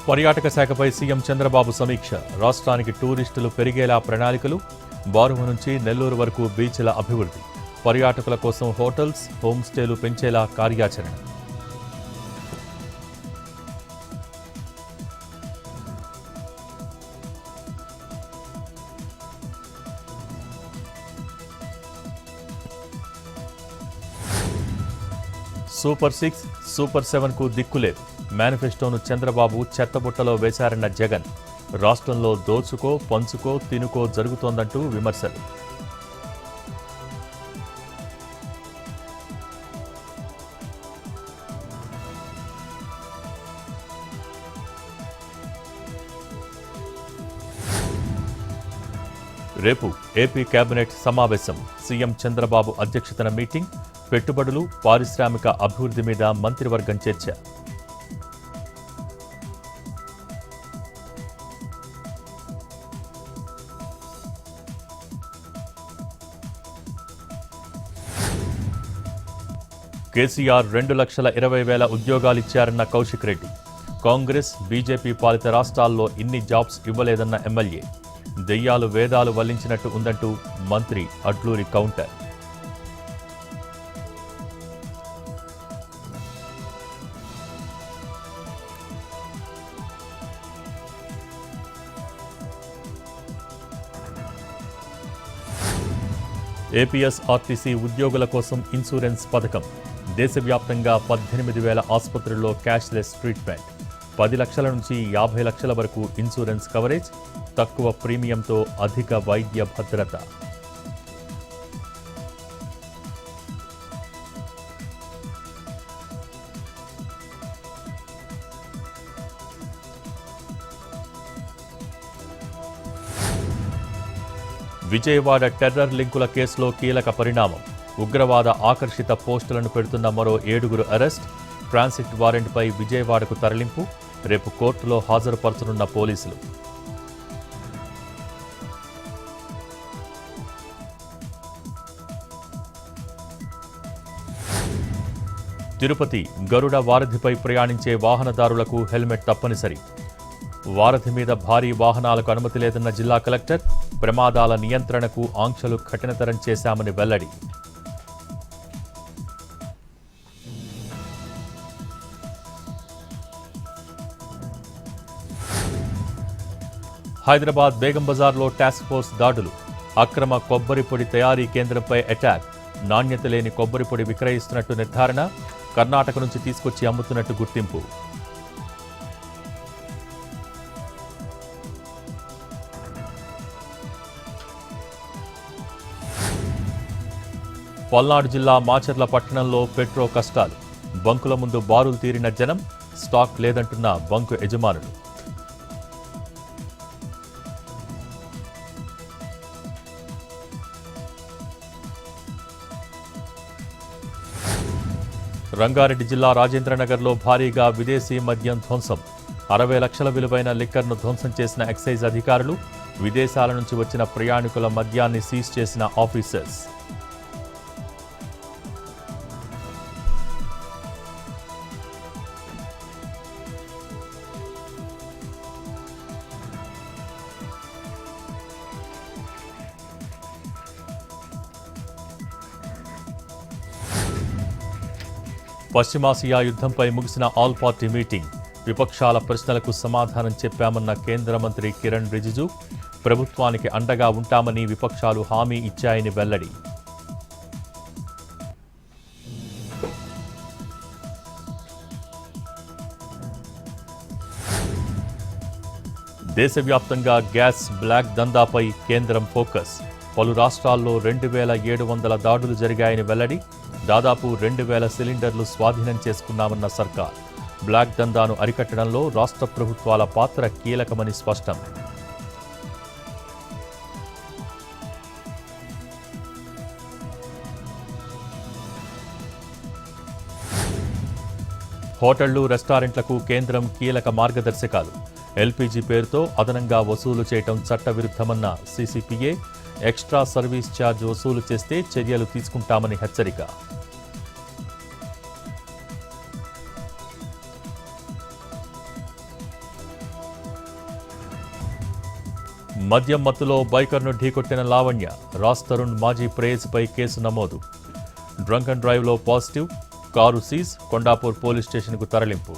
పర్యాటక శాఖపై సీఎం చంద్రబాబు సమీక్ష. రాష్ట్రానికి టూరిస్టులు పెరిగేలా ప్రణాళికలు. బారుమ నుంచి నెల్లూరు వరకు బీచ్ల అభివృద్ధి. పర్యాటకుల కోసం హోటల్స్, హోమ్ స్టేలు పెంచేలా కార్యాచరణ. సూపర్ 6, సూపర్ 7కు దిక్కులేదు. మేనిఫెస్టోను చంద్రబాబు చెత్తబుట్టలో వేశారన్న జగన్. రాష్ట్రంలో దోచుకో, పంచుకో, తినుకో జరుగుతోందంటూ విమర్శలు. రేపు ఏపీ కేబినెట్ సమావేశం. సీఎం చంద్రబాబు అధ్యక్షతన మీటింగ్. పెట్టుబడులు, పారిశ్రామిక అభివృద్ధి మీద మంత్రివర్గం చర్చ. కేసీఆర్ 2,20,000 ఉద్యోగాలిచ్చారన్న కౌశిక్ రెడ్డి. కాంగ్రెస్, బీజేపీ పాలిత రాష్ట్రాల్లో ఇన్ని జాబ్స్ ఇవ్వలేదన్న ఎమ్మెల్యే. దెయ్యాలు వేదాలు వల్లించినట్టు ఉందంటూ మంత్రి అడ్లూరి కౌంటర్. ఏపీఎస్ఆర్టీసీ ఉద్యోగుల కోసం ఇన్సూరెన్స్ పథకం. దేశవ్యాప్తంగా 18,000 ఆసుపత్రుల్లో క్యాష్లెస్ ట్రీట్మెంట్. 10 లక్షల నుంచి 50 లక్షల వరకు ఇన్సూరెన్స్ కవరేజ్. తక్కువ ప్రీమియంతో అధిక వైద్య భద్రత. విజయవాడ టెర్రర్ లింకుల కేసులో కీలక పరిణామం. ఉగ్రవాద ఆకర్షిత పోస్టులను పెడుతున్న మరో 7గురు అరెస్ట్. ట్రాన్సిట్ వారెంట్పై విజయవాడకు తరలింపు. రేపు కోర్టులో హాజరుపరచనున్న పోలీసులు. తిరుపతి గరుడ వారధిపై ప్రయాణించే వాహనదారులకు హెల్మెట్ తప్పనిసరి. వారధి మీద భారీ వాహనాలకు అనుమతి లేదన్న జిల్లా కలెక్టర్. ప్రమాదాల నియంత్రణకు ఆంక్షలు కఠినతరం చేశామని వెల్లడి. హైదరాబాద్ బేగం బజార్లో టాస్క్ ఫోర్స్ దాడులు. అక్రమ కొబ్బరి పొడి తయారీ కేంద్రంపై అటాక్. నాణ్యత లేని కొబ్బరి పొడి విక్రయిస్తున్నట్టు నిర్ధారణ. కర్ణాటక నుంచి తీసుకొచ్చి అమ్ముతున్నట్టు గుర్తింపు. పల్నాడు జిల్లా మాచర్ల పట్టణంలో పెట్రో కష్టాలు. బంకుల ముందు బారులు తీరిన జనం. స్టాక్ లేదంటున్న బంకు యజమానులు. రంగారెడ్డి జిల్లా రాజేంద్రనగర్లో భారీగా విదేశీ మద్యం ధ్వంసం. 60 లక్షల విలువైన లిక్కర్ను ధ్వంసం చేసిన ఎక్సైజ్ అధికారులు. విదేశాల నుంచి వచ్చిన ప్రయాణికుల మద్యాన్ని సీజ్ చేసిన ఆఫీసర్స్. పశ్చిమాసియా యుద్ధంపై ముగిసిన ఆల్ పార్టీ మీటింగ్. విపక్షాల ప్రశ్నలకు సమాధానం చెప్పామన్న కేంద్ర మంత్రి కిరణ్ రిజిజు. ప్రభుత్వానికి అండగా ఉంటామని విపక్షాలు హామీ ఇచ్చాయని వెల్లడి. దేశవ్యాప్తంగా గ్యాస్ బ్లాక్ దందాపై కేంద్రం ఫోకస్. పలు రాష్ట్రాల్లో 2,700 దాడులు జరిగాయని వెల్లడి. దాదాపు 2,000 సిలిండర్లు స్వాధీనం చేసుకున్నామన్న సర్కార్. బ్లాక్ దందాను అరికట్టడంలో రాష్ట్ర ప్రభుత్వాల పాత్ర కీలకమని స్పష్టం. హోటళ్లు, రెస్టారెంట్లకు కేంద్రం కీలక మార్గదర్శకాలు. ఎల్పీజీ పేరుతో అదనంగా వసూలు చేయటం చట్టవిరుద్ధమన్న సీసీపీఏ. ఎక్స్ట్రా సర్వీస్ ఛార్జ్ వసూలు చేస్తే చర్యలు తీసుకుంటామని హెచ్చరిక. మద్యం మత్తులో బైకర్ను ఢీకొట్టిన లావణ్య, రాజ్ తరుణ్ మాజీ ప్రేయసిపై కేసు నమోదు. డ్రంక్ అండ్ డ్రైవ్లో positive, car seize, Kondapur police స్టేషన్కు తరలింపు.